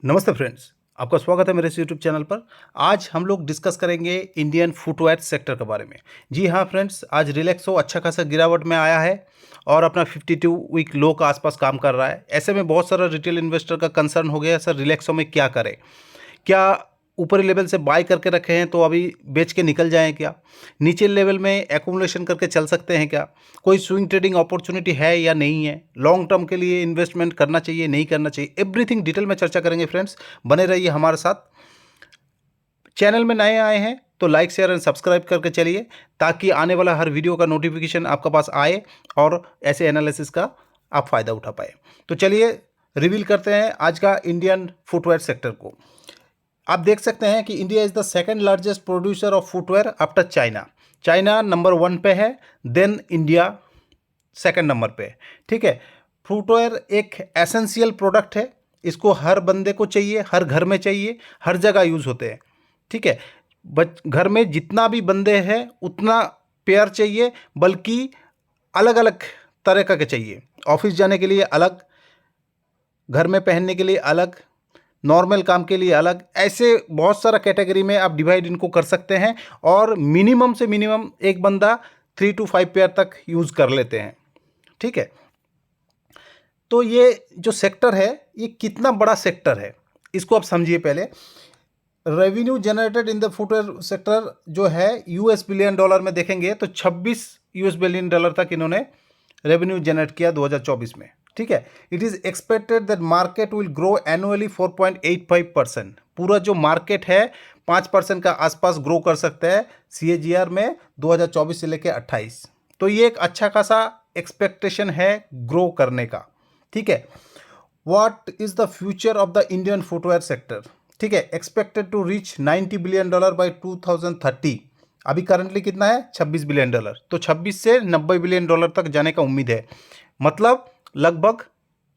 नमस्ते फ्रेंड्स, आपका स्वागत है मेरे इस यूट्यूब चैनल पर। आज हम लोग डिस्कस करेंगे इंडियन फुटवेयर सेक्टर के बारे में। जी हाँ फ्रेंड्स, आज रिलैक्सो अच्छा खासा गिरावट में आया है और अपना 52 वीक लो का आसपास काम कर रहा है। ऐसे में बहुत सारा रिटेल इन्वेस्टर का कंसर्न हो गया, सर रिलैक्सो में क्या करें, क्या ऊपरी लेवल से बाय करके रखे हैं तो अभी बेच के निकल जाएं, क्या नीचे लेवल में एक्यूमुलेशन करके चल सकते हैं, क्या कोई स्विंग ट्रेडिंग अपॉर्चुनिटी है या नहीं है, लॉन्ग टर्म के लिए इन्वेस्टमेंट करना चाहिए नहीं करना चाहिए, एवरीथिंग डिटेल में चर्चा करेंगे फ्रेंड्स। बने रहिए हमारे साथ। चैनल में नए आए हैं तो लाइक शेयर एंड सब्सक्राइब करके चलिए, ताकि आने वाला हर वीडियो का नोटिफिकेशन आपके पास आए और ऐसे एनालिसिस का आप फ़ायदा उठा पाए। तो चलिए रिवील करते हैं आज का इंडियन फुटवेयर सेक्टर को। आप देख सकते हैं कि India is the second largest producer of footwear after China. China number 1 पे है, देन इंडिया सेकंड नंबर पे है। ठीक है, फुटवेयर एक एसेंशियल प्रोडक्ट है, इसको हर बंदे को चाहिए, हर घर में चाहिए, हर जगह यूज़ होते हैं। ठीक है, घर में जितना भी बंदे हैं उतना पेयर चाहिए, बल्कि अलग अलग तरह का चाहिए। ऑफिस जाने के लिए अलग, घर में पहनने के लिए अलग, नॉर्मल काम के लिए अलग, ऐसे बहुत सारा कैटेगरी में आप डिवाइड इनको कर सकते हैं। और मिनिमम से मिनिमम एक बंदा 3 to 5 पेयर तक यूज़ कर लेते हैं। ठीक है, तो ये जो सेक्टर है ये कितना बड़ा सेक्टर है इसको आप समझिए। पहले revenue generated in the footwear sector जो है US बिलियन डॉलर में देखेंगे तो 26 US बिलियन डॉलर तक इन्होंने रेवेन्यू जनरेट किया 2024 में। ठीक है, it is expected that market will grow annually 4.85%। पूरा जो मार्केट है 5% का आसपास ग्रो कर सकता है CAGR में 2024 से लेकर 28। तो ये एक अच्छा खासा एक्सपेक्टेशन है ग्रो करने का। ठीक है, what is the future of the Indian footwear sector. ठीक है, expected to reach 90 billion dollar by 2030। अभी करंटली कितना है 26 बिलियन डॉलर, तो 26 से 90 बिलियन डॉलर तक जाने का उम्मीद है। मतलब लगभग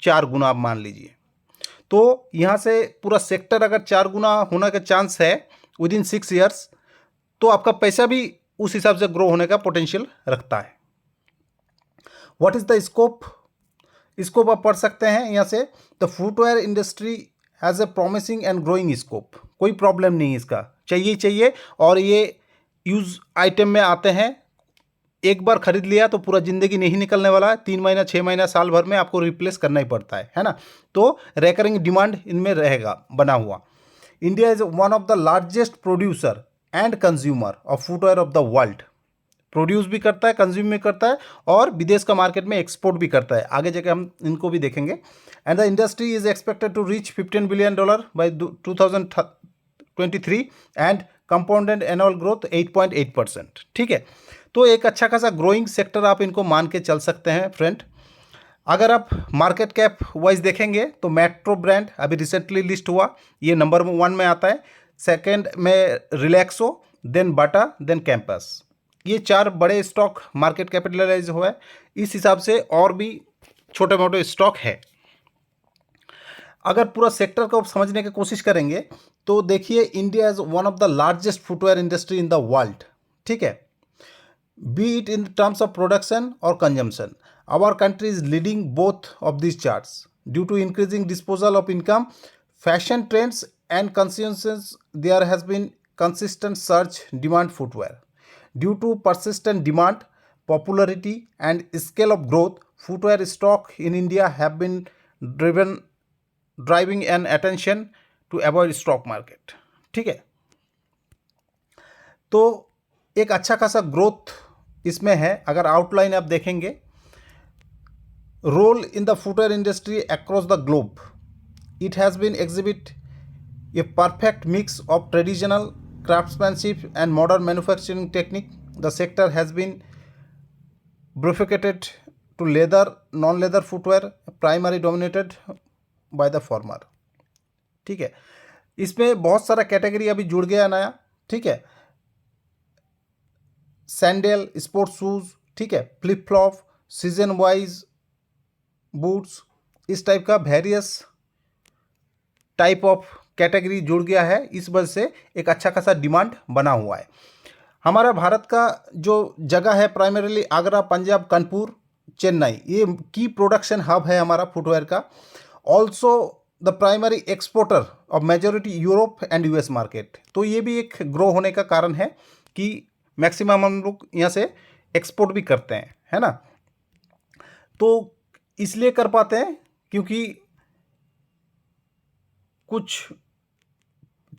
4 गुना आप मान लीजिए। तो यहाँ से पूरा सेक्टर अगर 4 गुना होने का चांस है विद इन 6 ईयर्स, तो आपका पैसा भी उस हिसाब से ग्रो होने का पोटेंशियल रखता है। What is the scope, scope आप पढ़ सकते हैं यहाँ से। The footwear industry has a promising and growing scope. कोई प्रॉब्लम नहीं है, इसका चाहिए चाहिए। और ये यूज आइटम में आते हैं, एक बार खरीद लिया तो पूरा ज़िंदगी नहीं निकलने वाला है, 3 महीना 6 महीना साल भर में आपको रिप्लेस करना ही पड़ता है ना। तो रेकरिंग डिमांड इनमें रहेगा बना हुआ। India is one of the largest producer and consumer of footwear of the world. Produce भी करता है, कंज्यूम भी करता है और विदेश का मार्केट में एक्सपोर्ट भी करता है। आगे जाके हम इनको भी देखेंगे। And the industry is expected to reach 15 billion dollar by 2023 and compounded annual growth 8.8%। ठीक है, तो एक अच्छा खासा ग्रोइंग सेक्टर आप इनको मान के चल सकते हैं फ्रेंड। अगर आप मार्केट कैप वाइज देखेंगे तो मेट्रो ब्रांड अभी रिसेंटली लिस्ट हुआ, ये नंबर 1 में आता है। सेकंड में रिलैक्सो, देन बाटा, देन कैंपस। ये 4 बड़े स्टॉक मार्केट कैपिटलाइज हुआ है। इस हिसाब से और भी छोटे मोटे स्टॉक है। अगर पूरा सेक्टर को समझने की कोशिश करेंगे तो देखिए, India is one of the largest footwear industry in the world. ठीक है, be it in terms of production or consumption. Our country is leading both of these charts. Due to increasing disposal of income, fashion trends and consumptions, there has been consistent surge demand footwear. Due to persistent demand, popularity and scale of growth, footwear stock in India have been driving an attention to avoid stock market. ठीक है, तो एक अच्छा खासा growth इसमें है। अगर outline आप देखेंगे, role in the footwear industry across the globe, it has been exhibit a perfect mix of traditional craftsmanship and modern manufacturing technique. The sector has been bifurcated to leather, non-leather footwear, primary dominated by the former. ठीक है, इसमें बहुत सारा category अभी जुड़ गया नया। ठीक है, सैंडल, स्पोर्ट्स शूज़, ठीक है, flip flop, season wise boots, इस टाइप का वेरियस टाइप ऑफ कैटेगरी जुड़ गया है। इस वजह से एक अच्छा खासा डिमांड बना हुआ है। हमारा भारत का जो जगह है प्राइमरीली आगरा, पंजाब, कानपुर, चेन्नई, ये की प्रोडक्शन हब है हमारा फुटवेयर का। Also the primary exporter of majority Europe and US market. तो ये भी एक ग्रो होने का कारण है कि मैक्सिमम हम लोग यहाँ से एक्सपोर्ट भी करते हैं, है ना। तो इसलिए कर पाते हैं क्योंकि कुछ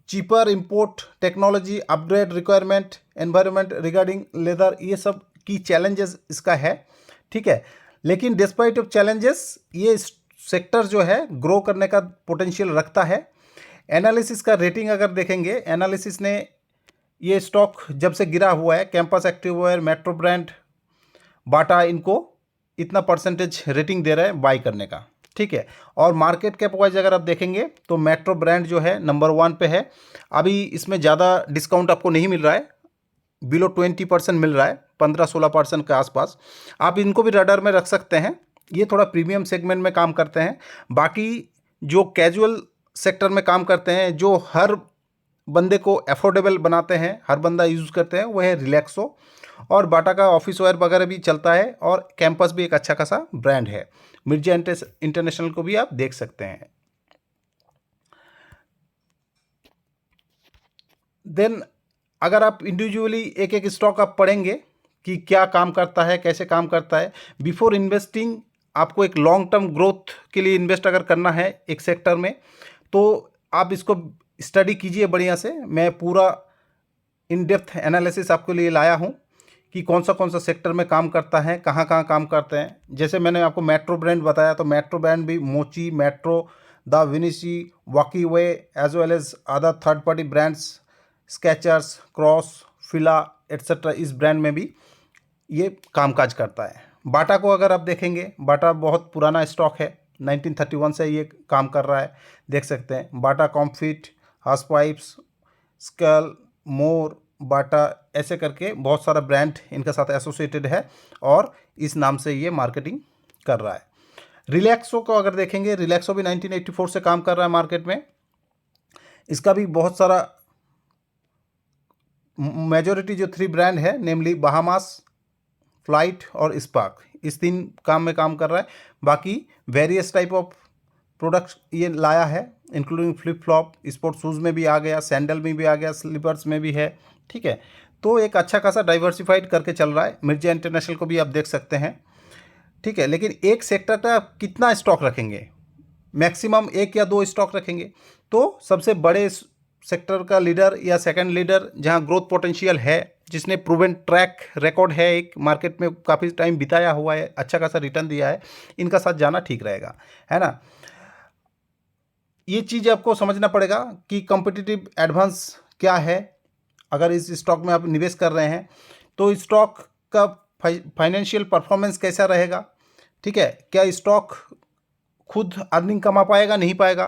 cheaper import, technology upgrade requirement, environment regarding leather, ये सब की चैलेंजेस इसका है, ठीक है। लेकिन डिस्पाइट ऑफ चैलेंजेस ये सेक्टर जो है ग्रो करने का पोटेंशियल रखता है। एनालिसिस का रेटिंग अगर देखेंगे, एनालिसिस ने ये स्टॉक जब से गिरा हुआ है, कैंपस एक्टिववेयर, मेट्रो ब्रांड, बाटा, इनको इतना परसेंटेज रेटिंग दे रहा है बाई करने का, ठीक है। और मार्केट कैप वाइज अगर आप देखेंगे तो मेट्रो ब्रांड जो है नंबर 1 पे है। अभी इसमें ज़्यादा डिस्काउंट आपको नहीं मिल रहा है, बिलो 20% मिल रहा है, 15-16% के आसपास। आप इनको भी रडार में रख सकते हैं, ये थोड़ा प्रीमियम सेगमेंट में काम करते हैं। बाकी जो कैजुअल सेक्टर में काम करते हैं, जो हर बंदे को अफोर्डेबल बनाते हैं, हर बंदा यूज़ करते हैं, वो है रिलैक्सो। और बाटा का ऑफिस वेयर वगैरह भी चलता है, और कैंपस भी एक अच्छा खासा ब्रांड है। मिर्जा इंटरनेशनल को भी आप देख सकते हैं। देन अगर आप इंडिविजुअली एक एक स्टॉक आप पढ़ेंगे कि क्या काम करता है, कैसे काम करता है, बिफोर इन्वेस्टिंग आपको एक लॉन्ग टर्म ग्रोथ के लिए इन्वेस्ट अगर करना है एक सेक्टर में, तो आप इसको स्टडी कीजिए बढ़िया से। मैं पूरा इन डेप्थ एनालिसिस आपके लिए लाया हूँ कि कौन सा सेक्टर में काम करता है, कहाँ कहाँ काम करते हैं। जैसे मैंने आपको मेट्रो ब्रांड बताया, तो मेट्रो ब्रांड भी Mochi, Metro, Da Vinchi, Walkway, as well as other third party brands, Skechers, Crocs, Fila etcetera, इस ब्रांड में भी ये कामकाज करता है। बाटा को अगर आप देखेंगे, बाटा बहुत पुराना स्टॉक है, 1931 से ये काम कर रहा है, देख सकते हैं। बाटा कॉम्फिट, हाउस पाइप्स, स्कल, मोर, बाटा, ऐसे करके बहुत सारा ब्रांड इनके साथ एसोसिएटेड है, और इस नाम से ये मार्केटिंग कर रहा है। रिलैक्सो को अगर देखेंगे, रिलैक्सो भी 1984 से काम कर रहा है मार्केट में। इसका भी बहुत सारा मेजॉरिटी जो 3 ब्रांड है, नेमली बहामास, फ्लाइट और स्पार्क, इस 3 काम में काम कर रहा है। बाकी वेरियस टाइप ऑफ प्रोडक्ट्स ये लाया है, including flip flop, sport shoes में भी आ गया, सैंडल में भी आ गया, स्लीपर्स में भी है, ठीक है। तो एक अच्छा खासा डाइवर्सिफाइड करके चल रहा है। मिर्जा इंटरनेशनल को भी आप देख सकते हैं, ठीक है। लेकिन एक सेक्टर का कितना स्टॉक रखेंगे, मैक्सिमम 1 या 2 स्टॉक रखेंगे। तो सबसे बड़े सेक्टर का लीडर या सेकंड लीडर जहां ग्रोथ पोटेंशियल है, जिसने प्रूवन ट्रैक रिकॉर्ड है, एक मार्केट में काफ़ी टाइम बिताया हुआ है, अच्छा खासा रिटर्न दिया है, इनका साथ जाना ठीक रहेगा, है ना। ये चीज़ आपको समझना पड़ेगा कि कॉम्पिटिटिव एडवांस क्या है। अगर इस स्टॉक में आप निवेश कर रहे हैं तो स्टॉक का फाइनेंशियल परफॉर्मेंस कैसा रहेगा, ठीक है। क्या स्टॉक खुद अर्निंग कमा पाएगा, नहीं पाएगा,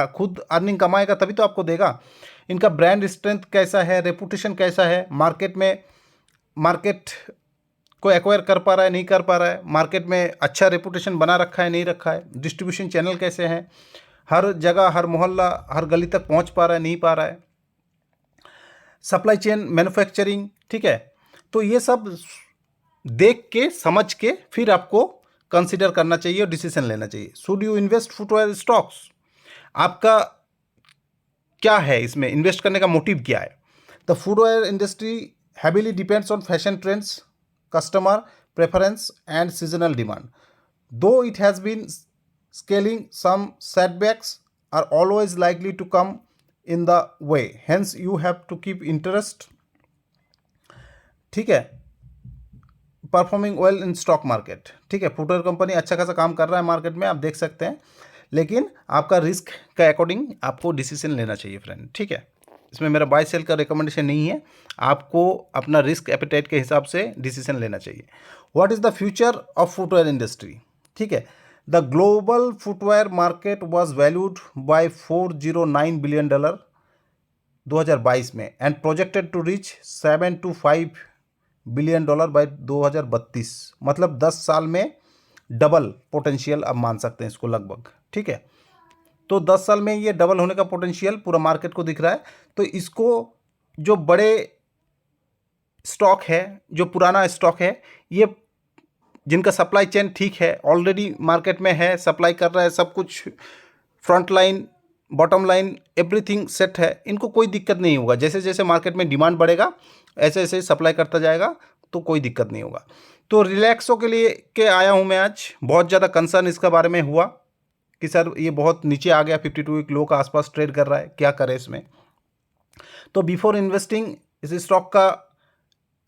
खुद अर्निंग कमाएगा तभी तो आपको देगा। इनका ब्रांड स्ट्रेंथ कैसा है, रेपुटेशन कैसा है, मार्केट को एक्वायर कर पा रहा है, नहीं कर पा रहा है, मार्केट में अच्छा रेपुटेशन बना रखा है, नहीं रखा है, डिस्ट्रीब्यूशन चैनल कैसे हैं, हर जगह, हर मोहल्ला, हर गली तक पहुंच पा रहा है, नहीं पा रहा है, सप्लाई चेन, मैन्युफैक्चरिंग, ठीक है। तो ये सब देख के समझ के फिर आपको कंसीडर करना चाहिए और डिसीजन लेना चाहिए। Should you invest footwear stocks, आपका क्या है, इसमें इन्वेस्ट करने का मोटिव क्या है। The footwear industry heavily depends on fashion trends, customer preference and seasonal demand. Though it has been scaling, some setbacks are always likely to come in the way, hence you have to keep interest, ठीक है, performing well in stock market, ठीक है। Footwear company अच्छा खासा काम कर रहा है मार्केट में, आप देख सकते हैं, लेकिन आपका रिस्क का अकॉर्डिंग आपको डिसीजन लेना चाहिए फ्रेंड, ठीक है। इसमें मेरा बाय सेल का रिकमेंडेशन नहीं है, आपको अपना रिस्क एपेटाइट के हिसाब से डिसीजन लेना चाहिए। What is the future of footwear industry, ठीक है। The global footwear market was valued by $409 billion 2022 में, and projected to reach $7 to $5 billion by 2032। मतलब 10 साल में डबल पोटेंशियल आप मान सकते हैं इसको लगभग, ठीक है। तो 10 साल में ये डबल होने का पोटेंशियल पूरा मार्केट को दिख रहा है। तो इसको जो बड़े स्टॉक है, जो पुराना स्टॉक है, ये जिनका सप्लाई चेन ठीक है, ऑलरेडी मार्केट में है, सप्लाई कर रहा है, सब कुछ front line, bottom line, everything set है, इनको कोई दिक्कत नहीं होगा। जैसे जैसे मार्केट में डिमांड बढ़ेगा ऐसे ऐसे सप्लाई करता जाएगा, तो कोई दिक्कत नहीं होगा। तो रिलैक्सो के लिए के आया हूँ मैं आज। बहुत ज़्यादा कंसर्न इसके बारे में हुआ कि सर ये बहुत नीचे आ गया, 52 वीक लो का आसपास ट्रेड कर रहा है, क्या करें इसमें। तो बिफोर इन्वेस्टिंग इस स्टॉक का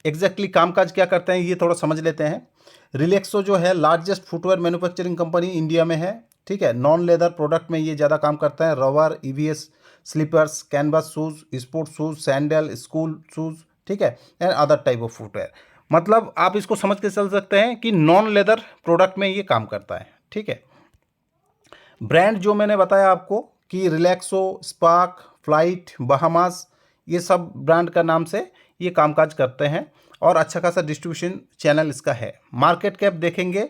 एग्जैक्टली कामकाज क्या करते हैं ये थोड़ा समझ लेते हैं। रिलैक्सो जो है largest footwear manufacturing company India में है, ठीक है। नॉन लेदर प्रोडक्ट में ये ज़्यादा काम करता है। Rubber, EVs, slippers, canvas shoes, sports shoes, sandal, school shoes, ठीक है, and other type of footwear. मतलब आप इसको समझ के चल सकते हैं कि नॉन लेदर प्रोडक्ट में ये काम करता है, ठीक है। ब्रांड जो मैंने बताया आपको कि रिलैक्सो, स्पार्क, फ्लाइट, बहामास, ये सब ब्रांड का नाम से ये कामकाज करते हैं और अच्छा खासा डिस्ट्रीब्यूशन चैनल इसका है। मार्केट कैप देखेंगे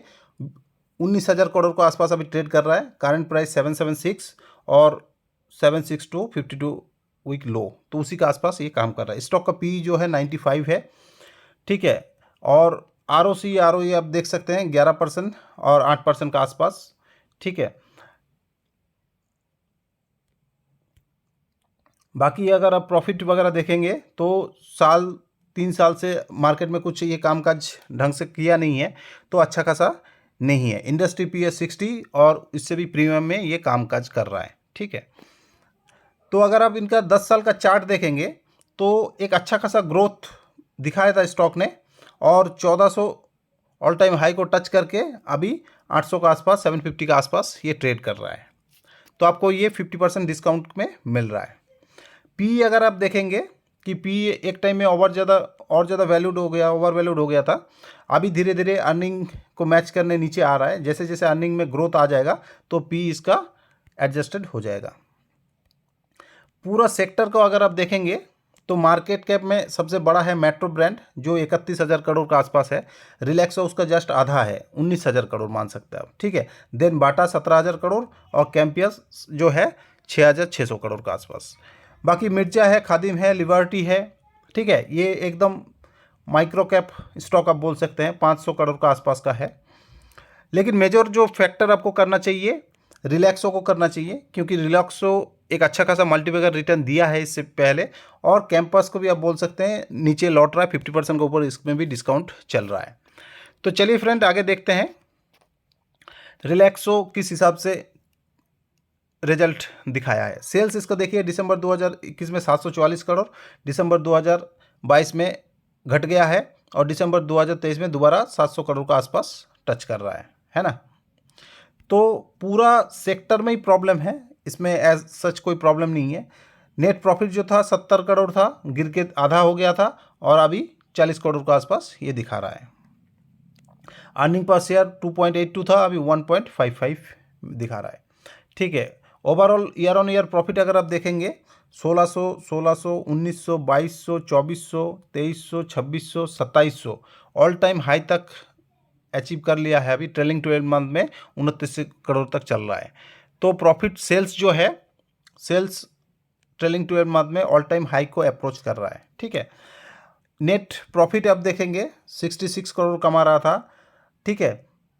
19,000 करोड़ के आसपास अभी ट्रेड कर रहा है। करंट प्राइस 776 और 762 52 वीक लो, तो उसी के आसपास ये काम कर रहा है। स्टॉक का पी जो है 95 है, ठीक है। और ROC ROE आप देख सकते हैं 11% और 8% के आसपास, ठीक है। बाकी अगर आप प्रॉफिट वगैरह देखेंगे तो 3 साल से मार्केट में कुछ ये कामकाज ढंग से किया नहीं है, तो अच्छा खासा नहीं है। इंडस्ट्री PS 60 और इससे भी प्रीमियम में ये कामकाज कर रहा है, ठीक है। तो अगर आप इनका 10 साल का चार्ट देखेंगे तो एक अच्छा खासा ग्रोथ दिखाया था स्टॉक ने, और 1400 ऑल टाइम हाई को टच करके अभी 800 के आसपास, 750 के आसपास ये ट्रेड कर रहा है। तो आपको ये 50% डिस्काउंट में मिल रहा है। पी अगर आप देखेंगे कि पी एक टाइम में और ज़्यादा वैल्यूड हो गया, ओवर वैल्यूड हो गया था। अभी धीरे धीरे अर्निंग को मैच करने नीचे आ रहा है। जैसे जैसे अर्निंग में ग्रोथ आ जाएगा तो पी इसका एडजस्टेड हो जाएगा। पूरा सेक्टर को अगर आप देखेंगे तो मार्केट कैप में सबसे बड़ा है मेट्रो ब्रांड जो 31,000 करोड़ के आसपास है। रिलैक्सो उसका जस्ट आधा है, 19,000 करोड़ मान सकते हैं आप, ठीक है। देन बाटा 17,000 करोड़ और कैंपियस जो है 6,600 करोड़ के आसपास। बाकी मिर्जा है, खादिम है, लिबर्टी है, ठीक है। ये एकदम माइक्रो कैप स्टॉक आप बोल सकते हैं, 500 करोड़ के आसपास का है। लेकिन मेजर जो फैक्टर आपको करना चाहिए रिलैक्सो को करना चाहिए, क्योंकि रिलैक्सो एक अच्छा खासा मल्टीबैगर रिटर्न दिया है इससे पहले, और कैंपस को भी आप बोल सकते हैं नीचे लौट रहा है 50% के ऊपर, इसमें भी डिस्काउंट चल रहा है। तो चलिए फ्रेंड आगे देखते हैं रिलैक्सो किस हिसाब से रिजल्ट दिखाया है। सेल्स इसका देखिए दिसंबर 2021 में 744 करोड़, दिसंबर 2022 में घट गया है, और दिसंबर 2023 में दोबारा 700 करोड़ का आसपास टच कर रहा है ना। तो पूरा सेक्टर में ही प्रॉब्लम है, इसमें एज सच कोई प्रॉब्लम नहीं है। नेट प्रॉफिट जो था 70 करोड़ था, गिर के आधा हो गया था, और अभी 40 करोड़ के आसपास ये दिखा रहा है। अर्निंग पर शेयर 2.82 था, अभी 1.55 दिखा रहा है, ठीक है। Overall year on year profit अगर आप देखेंगे 1600, 1900, 2200, 2400, 2300, 2600, 2700 ऑल टाइम हाई तक अचीव कर लिया है। अभी ट्रेलिंग 12 मंथ में 29 करोड़ तक चल रहा है। तो प्रॉफिट सेल्स जो है, सेल्स ट्रेलिंग 12 मंथ में ऑल टाइम हाई को अप्रोच कर रहा है, ठीक है। नेट प्रॉफिट आप देखेंगे 66 करोड़ कमा रहा था, ठीक है।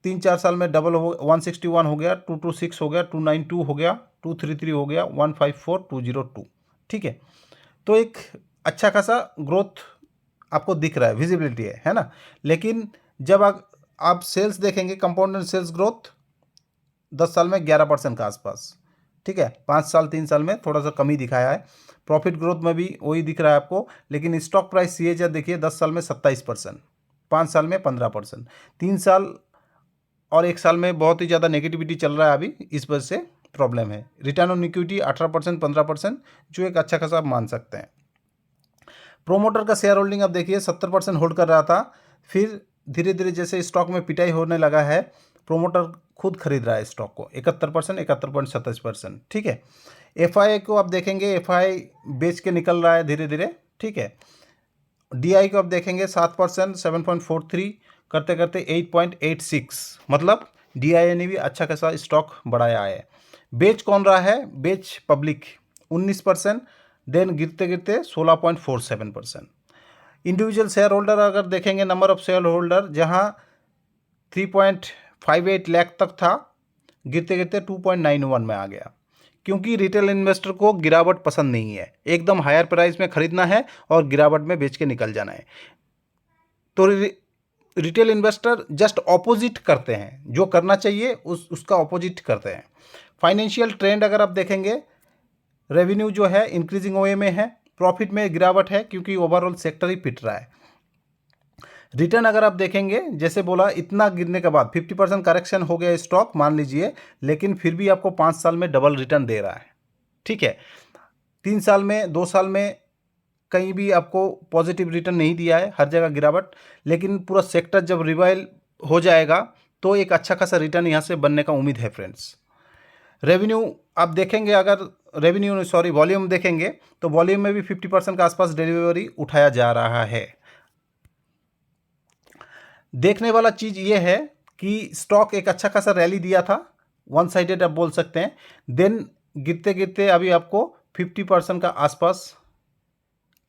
3-4 साल में डबल हो, 161 हो गया, 226 हो गया, 292 हो गया, 233 हो गया, 154, 202, ठीक है। तो एक अच्छा खासा ग्रोथ आपको दिख रहा है, विजिबिलिटी है ना। लेकिन जब आप सेल्स देखेंगे, कंपाउंडेड सेल्स ग्रोथ 10 साल में 11% के आसपास, ठीक है। 5 साल 3 साल में थोड़ा सा कमी दिखाया है। प्रॉफिट ग्रोथ में भी वही दिख रहा है आपको, लेकिन स्टॉक प्राइस CAGR देखिए 10 साल में 27%, 5 साल में 15%, 3 साल और 1 साल में बहुत ही ज़्यादा नेगेटिविटी चल रहा है अभी, इस वजह से प्रॉब्लम है। रिटर्न ऑन इक्विटी 18%, 15%, जो एक अच्छा खासा आप मान सकते हैं। प्रोमोटर का शेयर होल्डिंग आप देखिए 70% होल्ड कर रहा था, फिर धीरे धीरे जैसे स्टॉक में पिटाई होने लगा है, प्रोमोटर खुद खरीद रहा है स्टॉक को 71%, 71.27%, ठीक है। FI को आप देखेंगे, FI बेच के निकल रहा है धीरे धीरे, ठीक है। DI को आप देखेंगे 7%, 7.43 करते करते 8.86, मतलब DI ने भी अच्छा खासा स्टॉक बढ़ाया है। बेच कौन रहा है? बेच पब्लिक 19%, देन गिरते गिरते 16.47%। इंडिविजुअल शेयर होल्डर अगर देखेंगे, नंबर ऑफ शेयर होल्डर जहाँ 3.58 लाख तक था, गिरते गिरते 2.91 में आ गया। क्योंकि रिटेल इन्वेस्टर को गिरावट पसंद नहीं है, एकदम हायर प्राइस में खरीदना है और गिरावट में बेच के निकल जाना है। तो रिटेल इन्वेस्टर जस्ट ऑपोजिट करते हैं, जो करना चाहिए उसका ऑपोजिट करते हैं। फाइनेंशियल ट्रेंड अगर आप देखेंगे, रेवेन्यू जो है इंक्रीजिंग ओए में है, प्रॉफिट में गिरावट है क्योंकि ओवरऑल सेक्टर ही पिट रहा है। रिटर्न अगर आप देखेंगे, जैसे बोला इतना गिरने के बाद 50% करेक्शन हो गया स्टॉक मान लीजिए, लेकिन फिर भी आपको 5 साल में डबल रिटर्न दे रहा है। ठीक है, 3 साल में 2 साल में कहीं भी आपको पॉजिटिव रिटर्न नहीं दिया है, हर जगह गिरावट। लेकिन पूरा सेक्टर जब रिवाइल हो जाएगा तो एक अच्छा खासा रिटर्न यहाँ से बनने का उम्मीद है फ्रेंड्स। रेवेन्यू आप देखेंगे, अगर रेवेन्यू सॉरी वॉल्यूम देखेंगे तो वॉल्यूम में भी 50% के आसपास डिलीवरी उठाया जा रहा है। देखने वाला चीज़ ये है कि स्टॉक एक अच्छा खासा रैली दिया था, वन साइडेड आप बोल सकते हैं, देन गिरते गिरते अभी आपको 50% का आसपास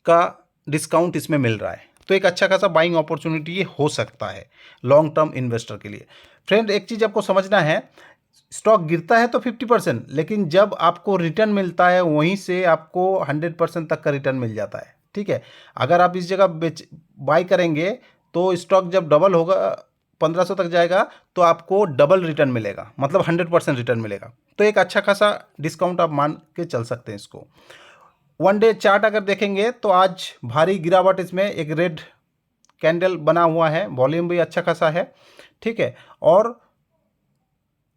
का डिस्काउंट इसमें मिल रहा है। तो एक अच्छा खासा बाइंग अपॉर्चुनिटी ये हो सकता है लॉन्ग टर्म इन्वेस्टर के लिए। फ्रेंड एक चीज़ आपको समझना है, स्टॉक गिरता है तो 50%, लेकिन जब आपको रिटर्न मिलता है वहीं से आपको 100% तक का रिटर्न मिल जाता है। ठीक है, अगर आप इस जगह बाई करेंगे तो स्टॉक जब डबल होगा 1500 तक जाएगा तो आपको डबल रिटर्न मिलेगा, मतलब 100% रिटर्न मिलेगा। तो एक अच्छा खासा डिस्काउंट आप मान के चल सकते हैं इसको। वन डे चार्ट अगर देखेंगे तो आज भारी गिरावट, इसमें एक रेड कैंडल बना हुआ है, वॉल्यूम भी अच्छा खासा है। ठीक है, और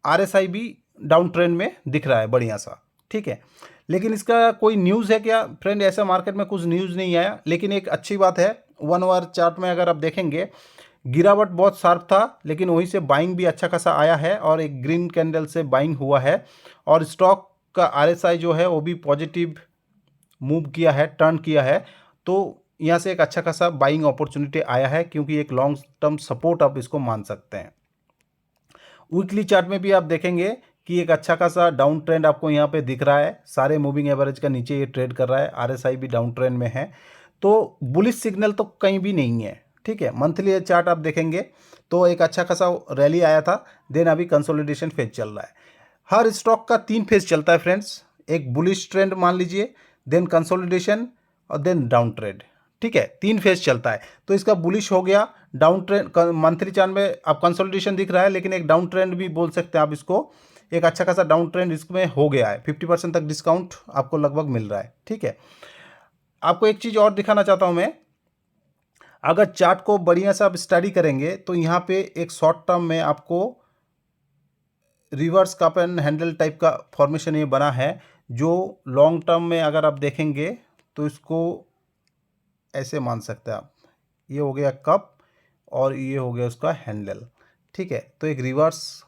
RSI भी डाउन ट्रेंड में दिख रहा है बढ़िया सा। ठीक है, लेकिन इसका कोई न्यूज़ है क्या फ्रेंड? ऐसा मार्केट में कुछ न्यूज़ नहीं आया, लेकिन एक अच्छी बात है, 1 आवर चार्ट में अगर आप देखेंगे गिरावट बहुत शार्प था, लेकिन वहीं से बाइंग भी अच्छा खासा आया है और एक ग्रीन कैंडल से बाइंग हुआ है और स्टॉक का RSI जो है वो भी पॉजिटिव मूव किया है, टर्न किया है। तो यहाँ से एक अच्छा खासा बाइंग अपॉर्चुनिटी आया है, क्योंकि एक लॉन्ग टर्म सपोर्ट आप इसको मान सकते हैं। वीकली चार्ट में भी आप देखेंगे कि एक अच्छा खासा डाउन ट्रेंड आपको यहाँ पे दिख रहा है, सारे मूविंग एवरेज का नीचे ये ट्रेड कर रहा है, RSI भी डाउन ट्रेंड में है, तो बुलिश सिग्नल तो कहीं भी नहीं है। ठीक है, मंथली चार्ट आप देखेंगे तो एक अच्छा खासा रैली आया था, देन अभी कंसोलिडेशन फेज चल रहा है। हर स्टॉक का 3 फेज चलता है फ्रेंड्स, एक बुलिश ट्रेंड मान लीजिए, देन कंसोलिडेशन और देन डाउन ट्रेंड। ठीक है, 3 फेज चलता है। तो इसका बुलिश हो गया, डाउन ट्रेंड मंथली चार्ट में आप कंसोलिडेशन दिख रहा है, लेकिन एक डाउन ट्रेंड भी बोल सकते हैं आप इसको, एक अच्छा खासा डाउन ट्रेंड इसमें हो गया है, 50% तक डिस्काउंट आपको लगभग मिल रहा है। ठीक है, आपको एक चीज़ और दिखाना चाहता हूँ मैं, अगर चार्ट को बढ़िया से आप स्टडी करेंगे तो यहाँ पे एक शॉर्ट टर्म में आपको reverse cup and handle type का फॉर्मेशन ये बना है, जो लॉन्ग टर्म में अगर आप देखेंगे तो इसको ऐसे मान सकते हैं आप, ये हो गया कप और ये हो गया उसका हैंडल। ठीक है, तो एक reverse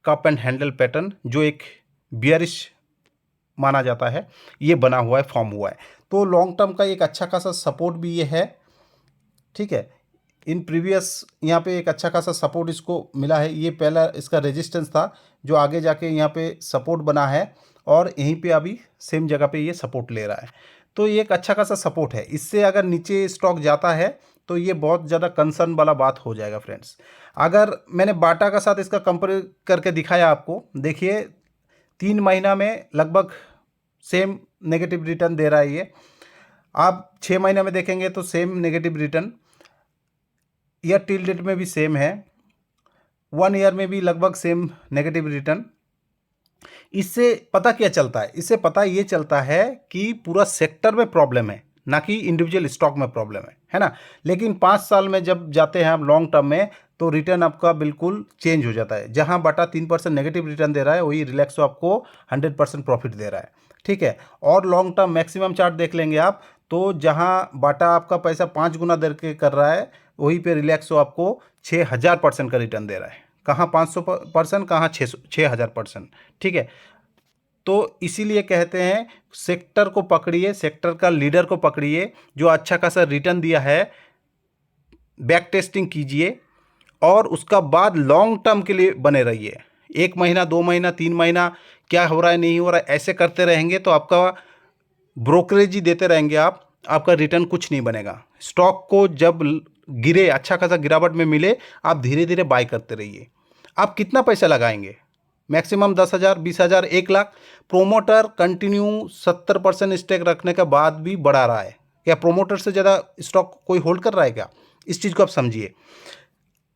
cup and handle pattern जो एक बियरिश माना जाता है, ये बना हुआ है, फॉर्म हुआ है। तो लॉन्ग टर्म का एक अच्छा खासा सपोर्ट भी ये है। ठीक है, इन प्रीवियस यहाँ पे एक अच्छा खासा सपोर्ट इसको मिला है, ये पहला इसका रेजिस्टेंस था जो आगे जाके यहाँ पे सपोर्ट बना है और यहीं पे अभी सेम जगह पे ये सपोर्ट ले रहा है। तो ये एक अच्छा खासा सपोर्ट है, इससे अगर नीचे स्टॉक जाता है तो ये बहुत ज़्यादा कंसर्न वाला बात हो जाएगा फ्रेंड्स। अगर मैंने बाटा का साथ इसका कंपेयर करके दिखाया आपको, देखिए 3 महीना में लगभग सेम नेगेटिव रिटर्न दे रहा है ये। आप 6 महीने में देखेंगे तो same negative return, year till date में भी सेम है, 1 ईयर में भी लगभग सेम नेगेटिव रिटर्न। इससे पता क्या चलता है? इससे पता ये चलता है कि पूरा सेक्टर में प्रॉब्लम है, ना कि इंडिविजुअल स्टॉक में प्रॉब्लम है ना। लेकिन 5 साल में जब जाते हैं आप लॉन्ग टर्म में तो रिटर्न आपका बिल्कुल चेंज हो जाता है। जहां बाटा 3% नेगेटिव रिटर्न दे रहा है, वही रिलैक्सो आपको 100% प्रॉफिट दे रहा है। ठीक है, और लॉन्ग टर्म मैक्सिमम चार्ट देख लेंगे आप, तो जहां बाटा आपका पैसा 5 गुना दर के कर रहा है, वहीं पे रिलैक्सो आपको 6000% का रिटर्न दे रहा है। कहाँ 500%, कहाँ 6000%। ठीक है, तो इसीलिए कहते हैं सेक्टर को पकड़िए, सेक्टर का लीडर को पकड़िए जो अच्छा खासा रिटर्न दिया है, बैक टेस्टिंग कीजिए और उसका बाद लॉन्ग टर्म के लिए बने रहिए। 1 महीना 2 महीना 3 महीना क्या हो रहा है नहीं हो रहा है ऐसे करते रहेंगे तो आपका ब्रोकरेज ही देते रहेंगे आप, आपका रिटर्न कुछ नहीं बनेगा। स्टॉक को जब गिरे, अच्छा खासा गिरावट में मिले, आप धीरे धीरे बाय करते रहिए। आप कितना पैसा लगाएंगे? Maximum 10,000, 20,000, 1 lakh. Promoter continue 70% stake रखने के बाद भी बढ़ा रहा है। क्या प्रोमोटर से ज़्यादा स्टॉक कोई होल्ड कर रहा है क्या? इस चीज़ को आप समझिए।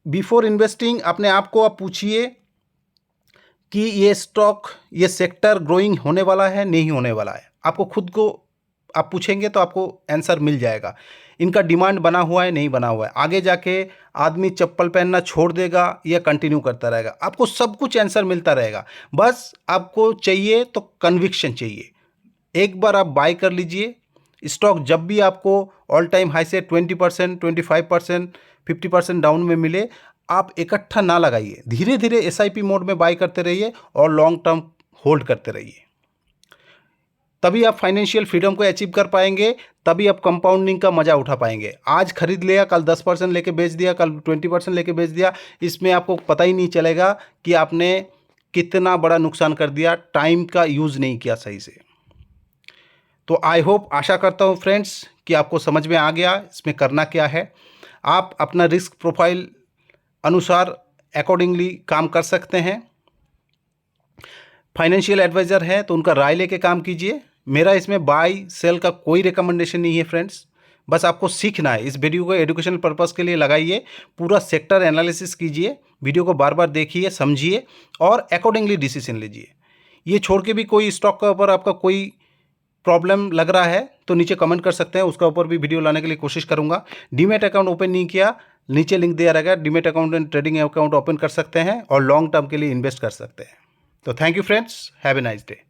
बिफोर इन्वेस्टिंग अपने आप को आप पूछिए कि ये स्टॉक, ये सेक्टर ग्रोइंग होने वाला है, नहीं होने वाला है। आपको खुद को आप पूछेंगे तो आपको आंसर मिल जाएगा। इनका डिमांड बना हुआ है, नहीं बना हुआ है, आगे जाके आदमी चप्पल पहनना छोड़ देगा या कंटिन्यू करता रहेगा, आपको सब कुछ आंसर मिलता रहेगा। बस आपको चाहिए तो कन्विक्शन चाहिए। एक बार आप बाय कर लीजिए स्टॉक। जब भी आपको ऑल टाइम हाई से 20%, 25%, 50% डाउन में मिले, आप इकट्ठा ना लगाइए, धीरे धीरे एसआईपी मोड में बाय करते रहिए और लॉन्ग टर्म होल्ड करते रहिए। तभी आप फाइनेंशियल फ्रीडम को अचीव कर पाएंगे, तभी आप कंपाउंडिंग का मजा उठा पाएंगे। आज खरीद लिया, कल 10% लेके बेच दिया, कल 20% लेके बेच दिया, इसमें आपको पता ही नहीं चलेगा कि आपने कितना बड़ा नुकसान कर दिया, टाइम का यूज़ नहीं किया सही से। तो आई होप, आशा करता हूँ फ्रेंड्स कि आपको समझ में आ गया इसमें करना क्या है। आप अपना रिस्क प्रोफाइल अनुसार अकॉर्डिंगली काम कर सकते हैं। फाइनेंशियल एडवाइज़र है तो उनका राय लेके काम कीजिए। मेरा इसमें बाय सेल का कोई रिकमेंडेशन नहीं है फ्रेंड्स, बस आपको सीखना है। इस वीडियो को एजुकेशनल पर्पस के लिए लगाइए, पूरा सेक्टर एनालिसिस कीजिए, वीडियो को बार बार देखिए, समझिए और अकॉर्डिंगली डिसीजन लीजिए। ये छोड़ के भी कोई स्टॉक के ऊपर आपका कोई प्रॉब्लम लग रहा है तो नीचे कमेंट कर सकते हैं, उसका ऊपर भी वीडियो लाने के लिए कोशिश करूंगा। डीमैट अकाउंट ओपन नहीं किया, नीचे लिंक दिया रहेगा, demat account and trading account open कर सकते हैं और लॉन्ग टर्म के लिए इन्वेस्ट कर सकते हैं। तो thank you friends, have a nice day.